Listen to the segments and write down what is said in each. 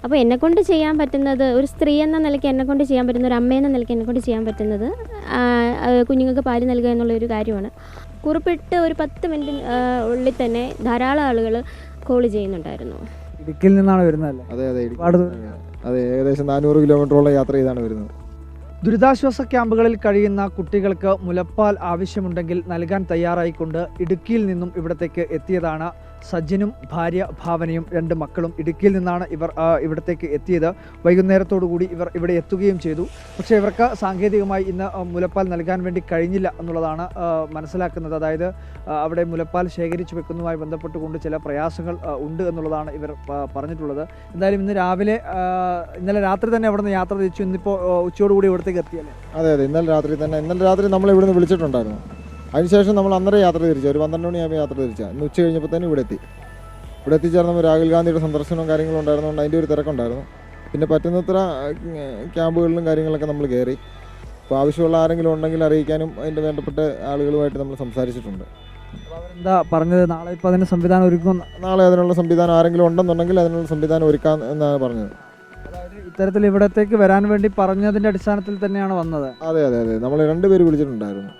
അപ്പോൾ എന്നെക്കൊണ്ട് ചെയ്യാൻ പറ്റുന്നത്, ഒരു സ്ത്രീ എന്ന നിലയ്ക്ക് എന്നെക്കൊണ്ട് ചെയ്യാൻ പറ്റുന്ന, ഒരു അമ്മയെന്ന നിലയ്ക്ക് എന്നെക്കൊണ്ട് ചെയ്യാൻ പറ്റുന്നത് കുഞ്ഞുങ്ങൾക്ക് പാല് നൽകുക എന്നുള്ളൊരു കാര്യമാണ്. കുറിപ്പിട്ട് ഒരു 10 മിനിറ്റ് ഉള്ളിൽ തന്നെ ധാരാളം ആളുകൾ കോൾ ചെയ്യുന്നുണ്ടായിരുന്നു. ഇടുക്കിയിൽ നിന്നാണ് വരുന്നത്? അതെ അതെ, അതെ, ഏകദേശം 400 കിലോമീറ്ററോളം യാത്ര ചെയ്താണ് വരുന്നത്. ദുരിതാശ്വാസ ക്യാമ്പുകളിൽ കഴിയുന്ന കുട്ടികൾക്ക് മുലപ്പാൽ ആവശ്യമുണ്ടെങ്കിൽ നൽകാൻ തയ്യാറായിക്കൊണ്ട് ഇടുക്കിയിൽ നിന്നും ഇവിടത്തേക്ക് എത്തിയതാണ് സജിനും ഭാര്യ ഭാവനയും 2 മക്കളും. ഇടുക്കിയിൽ നിന്നാണ് ഇവർ ഇവിടത്തേക്ക് എത്തിയത്. വൈകുന്നേരത്തോടുകൂടി ഇവർ ഇവിടെ എത്തുകയും ചെയ്തു. പക്ഷേ ഇവർക്ക് സാങ്കേതികമായി ഇന്ന് മുലപ്പാൽ നൽകാൻ വേണ്ടി കഴിഞ്ഞില്ല എന്നുള്ളതാണ് മനസ്സിലാക്കുന്നത്. അതായത് അവിടെ മുലപ്പാൽ ശേഖരിച്ചു വെക്കുന്നതുമായി ബന്ധപ്പെട്ടുകൊണ്ട് ചില പ്രയാസങ്ങൾ ഉണ്ട് എന്നുള്ളതാണ് ഇവർ പറഞ്ഞിട്ടുള്ളത്. എന്തായാലും ഇന്നലെ രാത്രി തന്നെ അവിടെ നിന്ന് യാത്ര തിരിച്ചു. ഇന്നിപ്പോൾ ഉച്ചയോടുകൂടി ഇവിടത്തേക്ക് എത്തിയല്ലേ? അതെ അതെ, ഇന്നലെ രാത്രി നമ്മൾ ഇവിടുന്ന് വിളിച്ചിട്ടുണ്ടായിരുന്നു. അതിനുശേഷം നമ്മൾ അന്നേരം യാത്ര തിരിച്ചു. ഒരു 12 മണിയാകുമ്പോൾ യാത്ര തിരിച്ചാൽ ഇന്ന് ഉച്ച കഴിഞ്ഞപ്പോൾ തന്നെ ഇവിടെ എത്തിച്ചേർന്നപ്പോൾ രാഹുൽ ഗാന്ധിയുടെ സന്ദർശനവും കാര്യങ്ങളും ഉണ്ടായിരുന്നുകൊണ്ട് അതിൻ്റെ ഒരു തിരക്കുണ്ടായിരുന്നു. പിന്നെ പറ്റുന്നത്ര ക്യാമ്പുകളിലും കാര്യങ്ങളൊക്കെ നമ്മൾ കയറി. അപ്പോൾ ആവശ്യമുള്ള ആരെങ്കിലും ഉണ്ടെങ്കിൽ അറിയിക്കാനും അതിൻ്റെ വേണ്ടപ്പെട്ട ആളുകളുമായിട്ട് നമ്മൾ സംസാരിച്ചിട്ടുണ്ട്. എന്താ പറഞ്ഞത്? നാളെ ഇപ്പോൾ അതിന് സംവിധാനം ഒരുക്കും. നാളെ അതിനുള്ള സംവിധാനം ആരെങ്കിലും ഉണ്ടെന്നുണ്ടെങ്കിൽ അതിനുള്ള സംവിധാനം ഒരുക്കാം എന്നാണ് പറഞ്ഞത്. അതായത് ഇത്തരത്തിൽ ഇവിടത്തേക്ക് വരാൻ വേണ്ടി പറഞ്ഞതിൻ്റെ അടിസ്ഥാനത്തിൽ തന്നെയാണ് വന്നത്? അതെ അതെ അതെ, നമ്മൾ 2 പേര് വിളിച്ചിട്ടുണ്ടായിരുന്നു.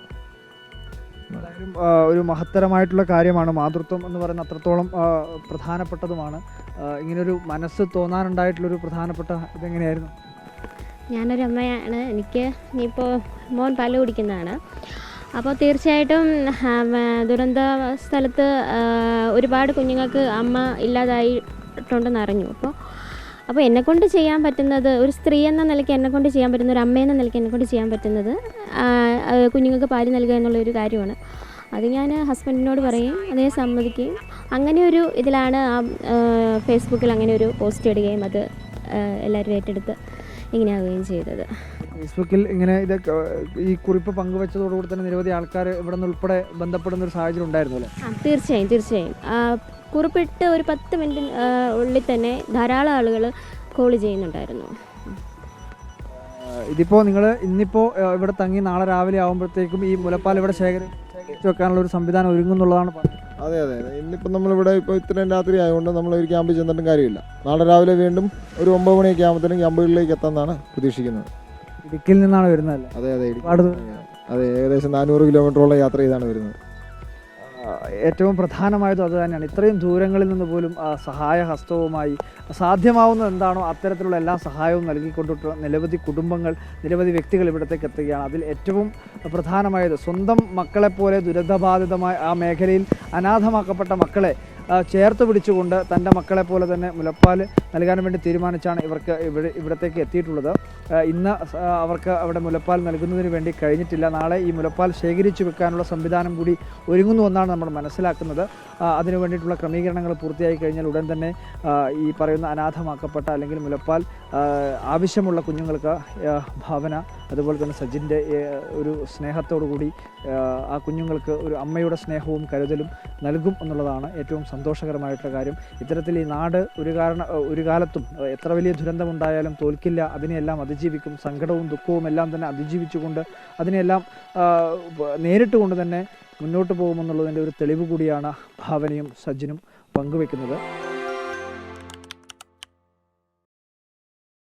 എന്തായാലും ഒരു മഹത്തരമായിട്ടുള്ള കാര്യമാണ്. മാതൃത്വം എന്ന് പറയുന്ന അത്രത്തോളം പ്രധാനപ്പെട്ടതുമാണ്. ഇങ്ങനൊരു മനസ്സ് തോന്നാനുണ്ടായിട്ടുള്ളൊരു പ്രധാനപ്പെട്ട ഇതെങ്ങനെയായിരുന്നു? ഞാനൊരു അമ്മയാണ്. എനിക്ക് ഇനിയിപ്പോൾ മോൻ പാല് കുടിക്കുന്നതാണ്. അപ്പോൾ തീർച്ചയായിട്ടും ദുരന്ത സ്ഥലത്ത് ഒരുപാട് കുഞ്ഞുങ്ങൾക്ക് അമ്മ ഇല്ലാതായിട്ടുണ്ടെന്ന് അറിഞ്ഞു. അപ്പോൾ എന്നെക്കൊണ്ട് ചെയ്യാൻ പറ്റുന്നത്, ഒരു സ്ത്രീ എന്ന നിലയ്ക്ക് എന്നെക്കൊണ്ട് ചെയ്യാൻ പറ്റുന്ന, ഒരു അമ്മയെന്ന നിലയ്ക്ക് എന്നെക്കൊണ്ട് ചെയ്യാൻ പറ്റുന്നത് കുഞ്ഞുങ്ങൾക്ക് പാല് നൽകുക എന്നുള്ളൊരു കാര്യമാണ്. അത് ഞാൻ ഹസ്ബൻഡിനോട് പറയും, അതേ സമ്മതിക്കുകയും അങ്ങനെ ഒരു ഇതിലാണ് ഫേസ്ബുക്കിൽ അങ്ങനെ ഒരു പോസ്റ്റ് ഇടുകയും അത് എല്ലാവരും ഏറ്റെടുത്ത് ഇങ്ങനെയാവുകയും ചെയ്തത്. ഫേസ്ബുക്കിൽ ഇങ്ങനെ ഈ കുറിപ്പ് പങ്കുവെച്ചതോടുകൂടി തന്നെ നിരവധി ആൾക്കാർ ഇവിടെ നിന്ന് ഉൾപ്പെടെ ബന്ധപ്പെടുന്ന ഒരു സാഹചര്യം ഉണ്ടായിരുന്നു അല്ലേ? തീർച്ചയായും കുറിപ്പിട്ട് ഒരു 10 മിനിറ്റ് ഉള്ളിൽ തന്നെ ധാരാളം ആളുകൾ കോൾ ചെയ്യുന്നുണ്ടായിരുന്നു. ഇതിപ്പോൾ നിങ്ങൾ ഇന്നിപ്പോൾ ഇവിടെ തങ്ങി നാളെ രാവിലെ ആകുമ്പോഴത്തേക്കും ഈ മുലപ്പാൽ ഇവിടെ ശേഖരിച്ച് വെക്കാനുള്ള ഒരു സംവിധാനം ഒരുങ്ങുന്നുള്ളതാണ് പറഞ്ഞത്. അതെ അതെ അതെ, ഇന്നിപ്പോൾ നമ്മളിവിടെ ഇപ്പോൾ ഇത്രയും രാത്രി ആയതുകൊണ്ട് നമ്മൾ ഒരു ക്യാമ്പിൽ ചെന്നിട്ടും കാര്യമില്ല. നാളെ രാവിലെ വീണ്ടും ഒരു 9 മണിയൊക്കെ ആകുമ്പോഴത്തേനും ക്യാമ്പുകളിലേക്ക് എത്താമെന്നാണ് പ്രതീക്ഷിക്കുന്നത്. ഇടുക്കിയിൽ നിന്നാണ് വരുന്നതല്ലേ? അതെ അതെ, അതെ, ഏകദേശം 400 കിലോമീറ്ററോളം യാത്ര ചെയ്താണ് വരുന്നത്. ഏറ്റവും പ്രധാനമായതും അത് തന്നെയാണ്. ഇത്രയും ദൂരങ്ങളിൽ നിന്ന് പോലും സഹായ ഹസ്തവുമായി സാധ്യമാവുന്നത് എന്താണോ അത്തരത്തിലുള്ള എല്ലാ സഹായവും നൽകിക്കൊണ്ടിട്ടുള്ള നിരവധി കുടുംബങ്ങൾ, നിരവധി വ്യക്തികൾ ഇവിടത്തേക്ക് എത്തുകയാണ്. അതിൽ ഏറ്റവും പ്രധാനമായത് സ്വന്തം മക്കളെപ്പോലെ ദുരിതബാധിതമായ ആ മേഖലയിൽ അനാഥമാക്കപ്പെട്ട മക്കളെ ചേർത്ത് പിടിച്ചുകൊണ്ട് തൻ്റെ മക്കളെപ്പോലെ തന്നെ മുലപ്പാൽ നൽകാൻ വേണ്ടി തീരുമാനിച്ചാണ് ഇവിടത്തേക്ക് എത്തിയിട്ടുള്ളത്. ഇന്ന് അവർക്ക് അവിടെ മുലപ്പാൽ നൽകുന്നതിന് വേണ്ടി കഴിഞ്ഞിട്ടില്ല. നാളെ ഈ മുലപ്പാൽ ശേഖരിച്ചു വെക്കാനുള്ള സംവിധാനം കൂടി ഒരുങ്ങുന്നുവെന്നാണ് നമ്മൾ മനസ്സിലാക്കുന്നത്. അതിനു വേണ്ടിയിട്ടുള്ള ക്രമീകരണങ്ങൾ പൂർത്തിയായി കഴിഞ്ഞാൽ ഉടൻ തന്നെ ഈ പറയുന്ന അനാഥമാക്കപ്പെട്ട അല്ലെങ്കിൽ മുലപ്പാൽ ആവശ്യമുള്ള കുഞ്ഞുങ്ങൾക്ക് ഭാവന, അതുപോലെ തന്നെ സജിൻ്റെ ഒരു സ്നേഹത്തോടു കൂടി ആ കുഞ്ഞുങ്ങൾക്ക് ഒരു അമ്മയുടെ സ്നേഹവും കരുതലും നൽകും എന്നുള്ളതാണ് ഏറ്റവും സന്തോഷകരമായിട്ടുള്ള കാര്യം. ഇത്തരത്തിൽ ഈ നാട് ഒരു കാലത്തും എത്ര വലിയ ദുരന്തമുണ്ടായാലും തോൽക്കില്ല, അതിനെയെല്ലാം അതിജീവിക്കും. സങ്കടവും ദുഃഖവും എല്ലാം തന്നെ അതിജീവിച്ചുകൊണ്ട് അതിനെല്ലാം നേരിട്ടുകൊണ്ട് തന്നെ മുന്നോട്ട് പോകുമെന്നുള്ളതിൻ്റെ ഒരു തെളിവ് കൂടിയാണ് ഭാവനയും സജിനും പങ്കുവെക്കുന്നത്.